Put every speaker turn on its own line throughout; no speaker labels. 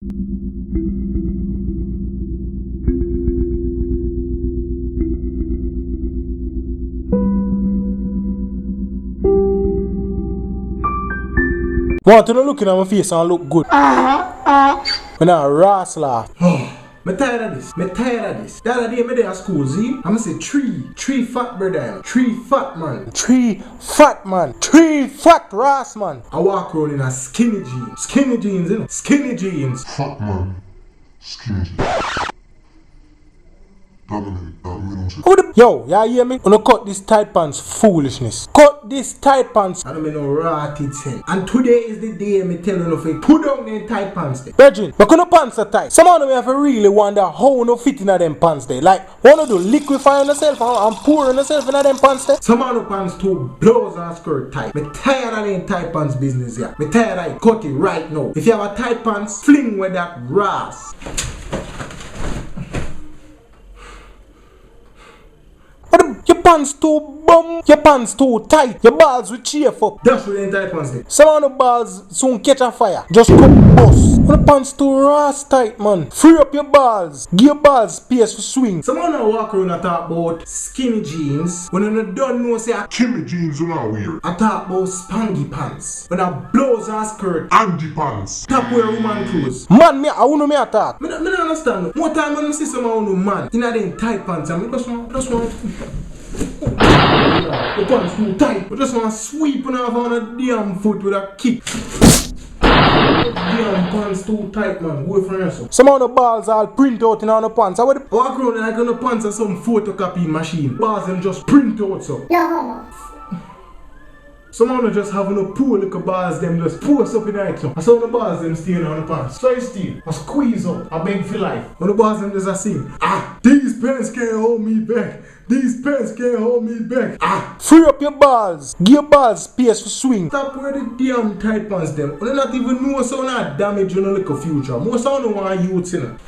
Want to look in my face and look good. When I Rass laugh.
I'm tired of this. The other day, I'm there at school, see? I'm going to say three fat brother, 3 fat man.
3 fat man. 3 fat Rass man.
I walk around in a skinny jeans. Skinny jeans, you know? Skinny jeans.
Fat man. Skinny jeans.
Yo, you hear me? Wanna cut this tight pants foolishness. Cut this tight pants.
I don't mean no rotted thing. And today is the day me tell you to put down them tight pants there.
Virgin, but when the pants are tight, some of them have to really wonder how no fit in them pants there. Like, wanna do liquefy on yourself and pour on yourself in them pants there?
Some of the pants too blouse and skirt tight. Me tired of them tight pants business here. Me tired of it. Cut it right now. If you have a tight pants, fling with that Rass.
Your pants too bum, your pants too tight, your balls will chafe up.
That's what them tight pants there.
Some of the balls soon catch a fire. Just come bust. Your pants too Rass tight, man. Free up your balls. Give your balls space for swing.
Some of them walk around and talk about skinny jeans. When you don't know, say
Kimmy jeans are not weird.
I talk about spangy pants. When I blouse and skirt.
Angie pants.
Top wear woman clothes.
Man, I wanna me attack.
Me don't understand. More time when I see some man in them tight pants, I just want the pants too tight. I just want to sweep off on a damn foot with a kick. Damn pants too tight, man. Go for yourself.
Some of the balls all print out in on the pants.
Walk around like on the pants are some photocopy machine. Balls them just print out so. Some of them just having a poor little bars them just post up in the night so. I saw the bars them staying on the pants. So I steal, I squeeze up, I beg for life. When the bars them just a sing. These pants can't hold me back. These pants can't hold me back.
Free up your balls. Give your balls space for swing.
Stop wear the damn tight pants them. They not even know so not damage you no little future. Most of them want youths in it.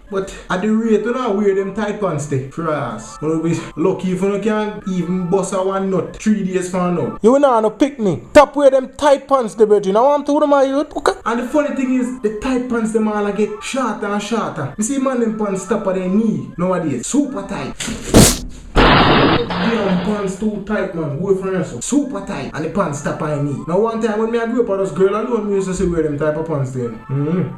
But at the rate you don't wear them tight pants there. Rass. You be lucky if you can't even bust a one nut 3 days from now.
You know no pick me. Top wear them tight pants the virgin. I want to them my youth. Okay.
And the funny thing is, the tight pants them all get shorter and shorter. You see man them pants stop at their knee nowadays. Super tight. Damn pants too tight, man. Go for yourself. Super tight. And the pants stop at knee. Now one time when I grew up, I was girl alone, me used to see wear them type of pants then.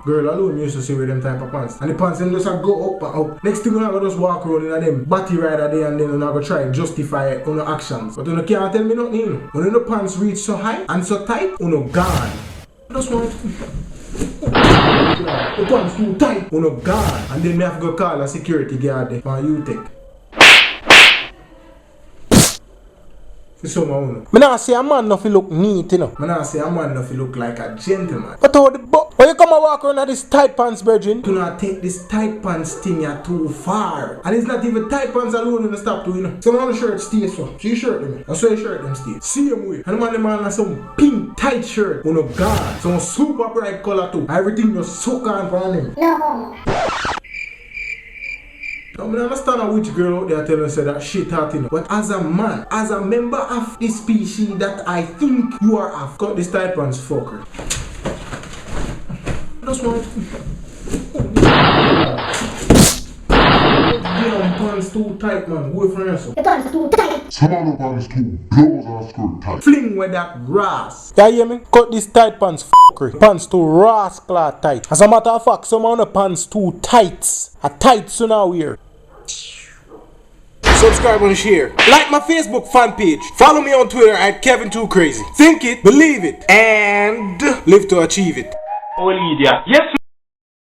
Girl alone, me used to see wear them type of pants. And the pants them just go up and up. Next thing you know, I just walk around in them body rider there and then I go try justify it on the actions. But you can't tell me nothing, you know. When the pants reach so high and so tight, you gone. I just want the pants too tight, you gone. And then me have to go call a security guard there for you take.
Me not say a man nothing look neat, you know.
Me not say a man nothing look like a gentleman.
But how the when you come and walk around at this tight pants, virgin?
Do not take this tight pants thing here too far. And it's not even tight pants alone in the stop too, you know. Some of the shirts stay so. See your shirt them. I saw your shirt them stay. Same way. And the man has some pink tight shirt. Oh no god. Some super bright color too. Everything just soak on for him.
No.
I don't understand which girl out there tell me say that shit hot, you know. But as a man, as a member of this species that I think you are of, got this tight pants fucker. Just want damn pants too tight, man. Go for yourself.
The pants too tight.
Some of the pants too blouse and skirt tight.
Fling with that Rass.
You hear me? Cut this tight pants fuckery. Pants too Rass cloth tight. As a matter of fact, some of the pants too tight. A tight so now wear. Subscribe and share. Like my Facebook fan page. Follow me on Twitter at Kevin2Crazy. Think it, believe it, and live to achieve it.
Yes,